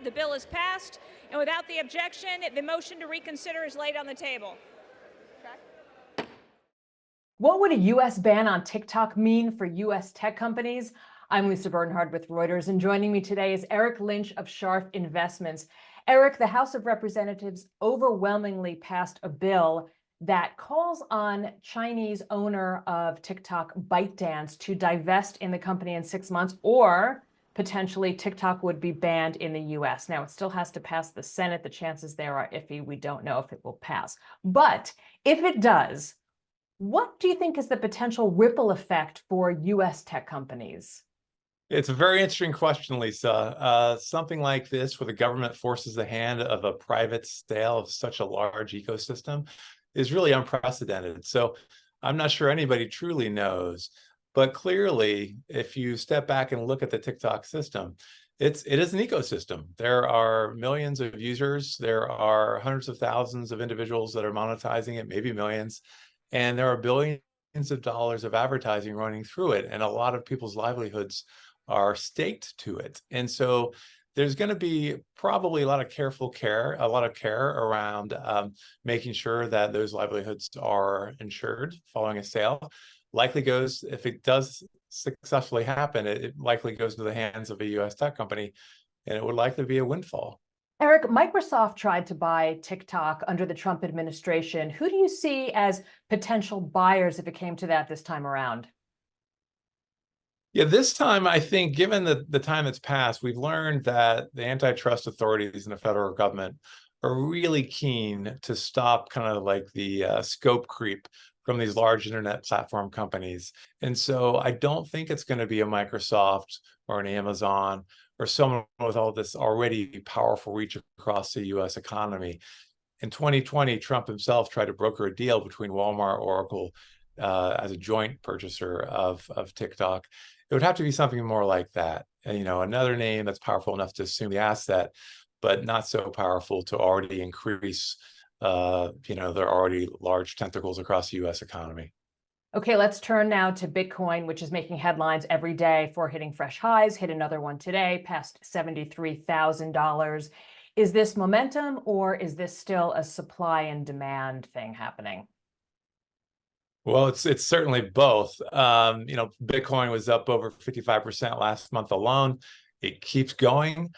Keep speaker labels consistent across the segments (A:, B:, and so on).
A: The bill is passed, and without the objection, the motion to reconsider is laid on the table.
B: What would a U.S. ban on TikTok mean for U.S. tech companies? I'm Lisa Bernhard with Reuters, and joining me today is Eric Lynch of Scharf Investments. Eric, the House of Representatives overwhelmingly passed a bill that calls on Chinese owner of TikTok, ByteDance, to divest in the company in 6 months, or potentially TikTok would be banned in the U.S. Now, it still has to pass the Senate. The chances there are iffy. We don't know if it will pass. But if it does, what do you think is the potential ripple effect for U.S. tech companies?
C: It's a very interesting question, Lisa. Something like this, where the government forces the hand of a private sale of such a large ecosystem, is really unprecedented. So I'm not sure anybody truly knows. But clearly, if you step back and look at the TikTok system, it is an ecosystem. There are millions of users. There are hundreds of thousands of individuals that are monetizing it, maybe millions. And there are billions of dollars of advertising running through it. And a lot of people's livelihoods are staked to it. And so there's going to be probably a lot of care around making sure that those livelihoods are insured following a sale. Likely goes, if it does successfully happen, it likely goes into the hands of a U.S. tech company, and it would likely be a windfall.
B: Eric, Microsoft tried to buy TikTok under the Trump administration. Who do you see as potential buyers if it came to that this time around?
C: Yeah, this time, I think, given the time that's passed, we've learned that the antitrust authorities in the federal government are really keen to stop kind of like the scope creep from these large internet platform companies. And so I don't think it's going to be a Microsoft or an Amazon or someone with all this already powerful reach across the U.S. economy. In 2020, Trump himself tried to broker a deal between Walmart, Oracle, as a joint purchaser of TikTok. It would have to be something more like that. And, another name that's powerful enough to assume the asset, but not so powerful to already increase, their already large tentacles across the U.S. economy.
B: Okay, let's turn now to Bitcoin, which is making headlines every day for hitting fresh highs, hit another one today, past $73,000. Is this momentum, or is this still a supply and demand thing happening?
C: Well, it's certainly both. Bitcoin was up over 55% last month alone. It keeps going.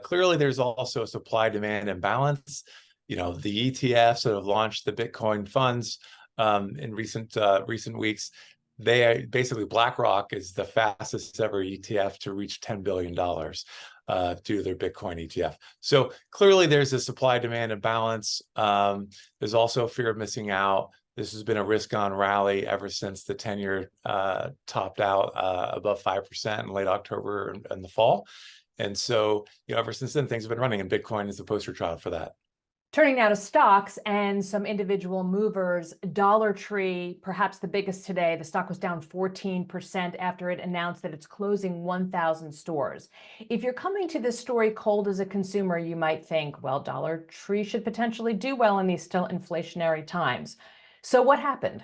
C: Clearly, there's also a supply-demand imbalance. The ETFs that have launched the Bitcoin funds in recent weeks, basically BlackRock is the fastest ever ETF to reach $10 billion due to their Bitcoin ETF. So clearly, there's a supply-demand imbalance. There's also a fear of missing out. This has been a risk-on rally ever since the 10-year topped out above 5% in late October and the fall. And so, ever since then, things have been running, and Bitcoin is the poster child for that.
B: Turning now to stocks and some individual movers. Dollar Tree, perhaps the biggest today. The stock was down 14% after it announced that it's closing 1,000 stores. If you're coming to this story cold as a consumer, you might think, well, Dollar Tree should potentially do well in these still inflationary times. So what happened?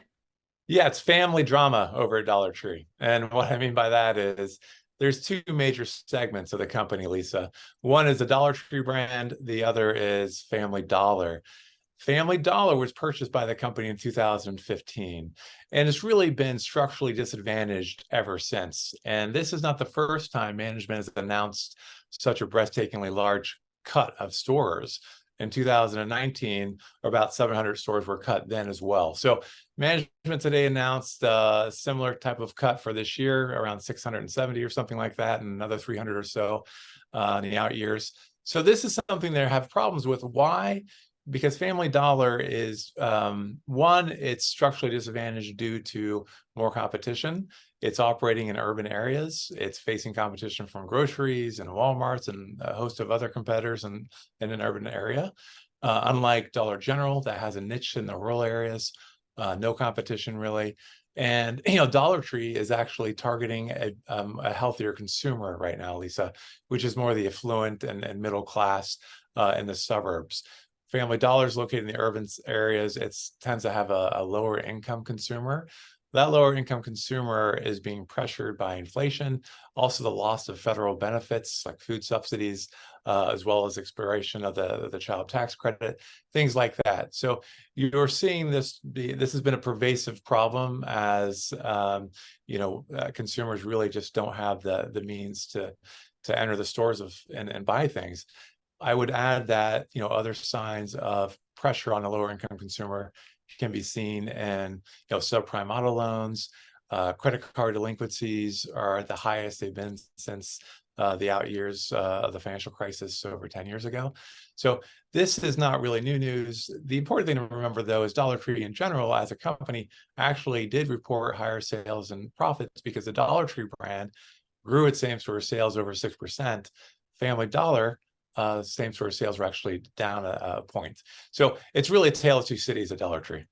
C: Yeah, it's family drama over at Dollar Tree. And what I mean by that is there's two major segments of the company, Lisa. One is the Dollar Tree brand. The other is Family Dollar. Family Dollar was purchased by the company in 2015, and it's really been structurally disadvantaged ever since. And this is not the first time management has announced such a breathtakingly large cut of stores. In 2019, about 700 stores were cut then as well. So management today announced a similar type of cut for this year, around 670 or something like that, and another 300 or so in the out years. So this is something they have problems with. Why? Because Family Dollar is, one, it's structurally disadvantaged due to more competition. It's operating in urban areas. It's facing competition from groceries and Walmarts and a host of other competitors in an urban area. Unlike Dollar General, that has a niche in the rural areas, no competition really. And Dollar Tree is actually targeting a healthier consumer right now, Lisa, which is more the affluent and middle class in the suburbs. Family Dollar is located in the urban areas. It tends to have a lower income consumer. that lower income consumer is being pressured by inflation, also the loss of federal benefits like food subsidies, as well as expiration of the child tax credit, things like that. So you're seeing this has been a pervasive problem as consumers really just don't have the means to enter the stores and buy things. I would add that other signs of pressure on the lower income consumer can be seen in subprime auto loans. Credit card delinquencies are at the highest they've been since the out years of the financial crisis over 10 years ago. So this is not really new news. The important thing to remember, though, is Dollar Tree in general as a company actually did report higher sales and profits because the Dollar Tree brand grew its same-store sales over 6%. Family Dollar same-store sales were actually down a point. So it's really a tale of two cities at Dollar Tree.